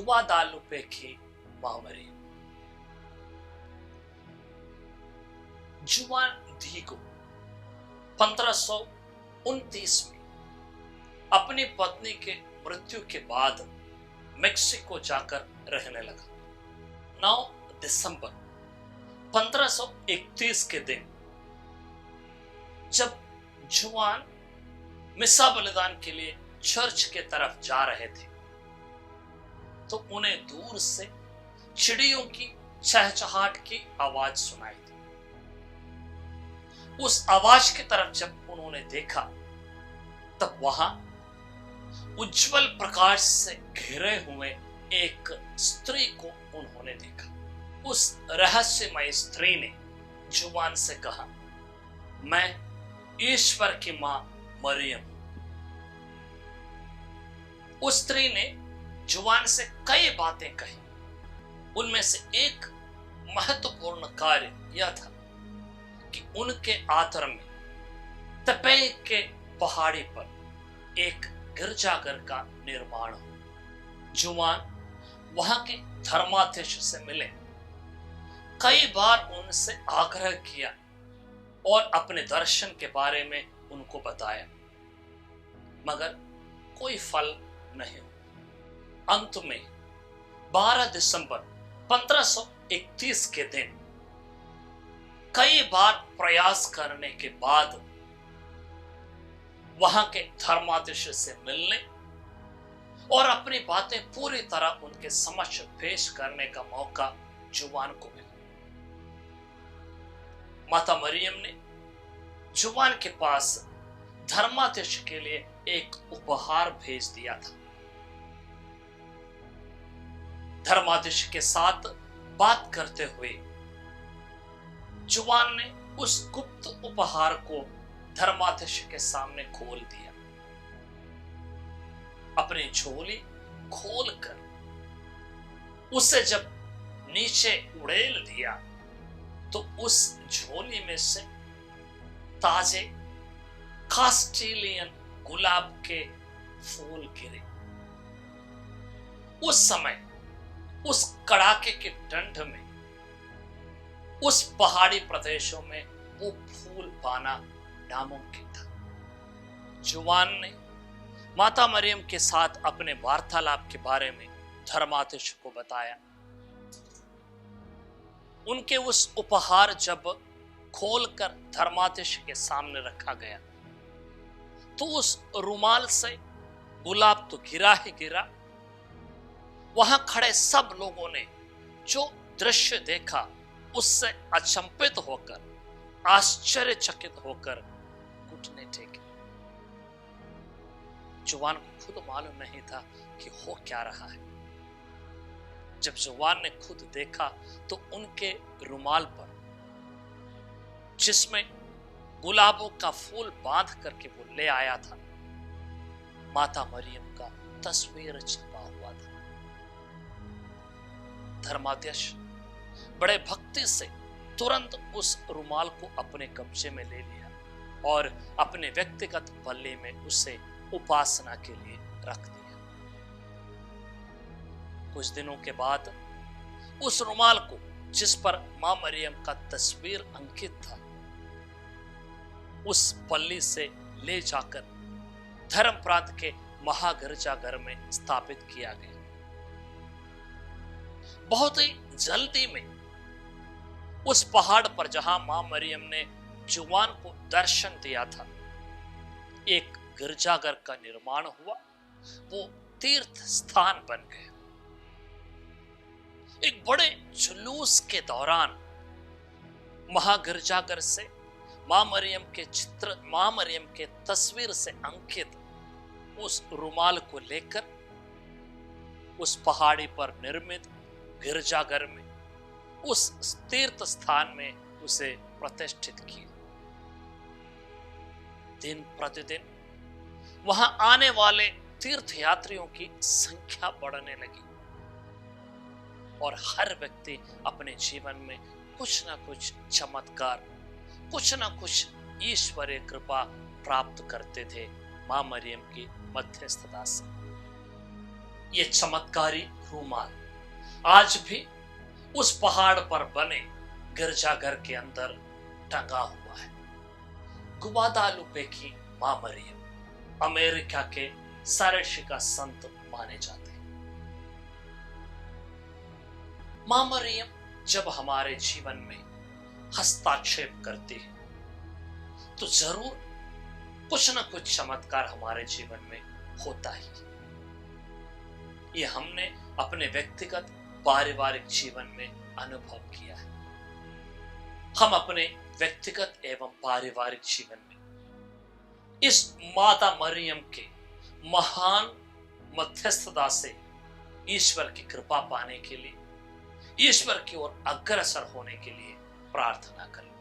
ಯುವಾದಾಲುಪೈಕಿ ಮಾಮರಿ जुआन धी को 1529 में अपनी पत्नी के मृत्यु के बाद मेक्सिको जाकर रहने लगा। 9 दिसंबर 1531 के दिन जब जुआन मिसा बलिदान के लिए चर्च के तरफ जा रहे थे तो उन्हें दूर से चिड़ियों की चहचहाट की आवाज सुनाई दी। उस आवाज की तरफ जब उन्होंने देखा तब वहां उज्जवल प्रकाश से घिरे हुए एक स्त्री को उन्होंने देखा। उस रहस्यमय स्त्री ने जुआन से कहा, मैं ईश्वर की मां मरियम। उस स्त्री ने जुआन से कई बातें कही। उनमें से एक महत्वपूर्ण कार्य यह था कि उनके आतर में तपेई के पहाड़ी पर एक गिरजाघर का निर्माण हो। जुआन वहां के धर्माध्यक्ष से मिले, कई बार उनसे आग्रह किया और अपने दर्शन के बारे में उनको बताया, मगर कोई फल नहीं हुआ। अंत में 12 दिसंबर 1531 के दिन कई बार प्रयास करने के बाद वहां के धर्माध्यक्ष से मिलने और अपनी बातें पूरी तरह उनके समक्ष पेश करने का मौका जुआन को मिला। माता मरियम ने जुआन के पास धर्माध्यक्ष के लिए एक उपहार भेज दिया था। धर्माध्यक्ष के साथ बात करते हुए जुआन ने उस गुप्त उपहार को धर्माध्यक्ष के सामने खोल दिया। अपनी झोली खोलकर उसे जब नीचे उड़ेल दिया तो उस झोली में से ताजे कास्टिलियन गुलाब के फूल गिरे। उस समय उस कड़ाके के ठंड में उस पहाड़ी प्रदेशों में वो फूल पाना नामुमकिन था। जुआन ने माता मरियम के साथ अपने वार्तालाप के बारे में धर्माध्यक्ष को बताया। उनके उस उपहार जब खोलकर धर्माध्यक्ष के सामने रखा गया तो उस रुमाल से गुलाब तो गिरा ही गिरा, वहां खड़े सब लोगों ने जो दृश्य देखा उससे अचंभित होकर, आश्चर्यचकित होकर घुटने टेके। जुआन को खुद मालूम नहीं था कि हो क्या रहा है। जब जुआन ने खुद देखा तो उनके रुमाल पर, जिसमें गुलाबों का फूल बांध करके वो ले आया था, माता मरियम का तस्वीर छपा हुआ था। धर्माध्यक्ष बड़े भक्ति से तुरंत उस रुमाल को अपने कब्जे में ले लिया और अपने व्यक्तिगत पल्ले में उसे उपासना के लिए रख दिया। कुछ दिनों के बाद उस रुमाल को, जिस पर मां मरियम का तस्वीर अंकित था, उस पल्ली से ले जाकर धर्म प्रांत के महागिरजाघर में स्थापित किया गया। बहुत ही जल्दी में उस पहाड़ पर जहां मां मरियम ने जुआन को दर्शन दिया था, एक गिरजाघर का निर्माण हुआ। वो तीर्थ स्थान बन गया। एक बड़े जुलूस के दौरान महागिरजाघर से मां मरियम के तस्वीर से अंकित उस रुमाल को लेकर उस पहाड़ी पर निर्मित गिरजाघर में, उस तीर्थ स्थान में उसे प्रतिष्ठित किया। दिन प्रतिदिन वहां आने वाले तीर्थयात्रियों की संख्या बढ़ने लगी और हर व्यक्ति अपने जीवन में कुछ ना कुछ चमत्कार, कुछ ना कुछ ईश्वरीय कृपा प्राप्त करते थे मां मरियम की मध्यस्थता से। ये चमत्कारी रूमाल आज भी उस पहाड़ पर बने गिरजाघर के अंदर टंगा हुआ है। गुवादालुपे की मां मरियम अमेरिका के सर्वश्रेष्ठ का संत माने जाते हैं। मां मरियम जब हमारे जीवन में हस्तक्षेप करती है तो जरूर कुछ न कुछ चमत्कार हमारे जीवन में होता ही। ये हमने अपने व्यक्तिगत पारिवारिक जीवन में अनुभव किया है। हम अपने व्यक्तिगत एवं पारिवारिक जीवन में इस माता मरियम के महान मध्यस्थता से ईश्वर की कृपा पाने के लिए, ईश्वर की ओर अग्रसर होने के लिए प्रार्थना करें।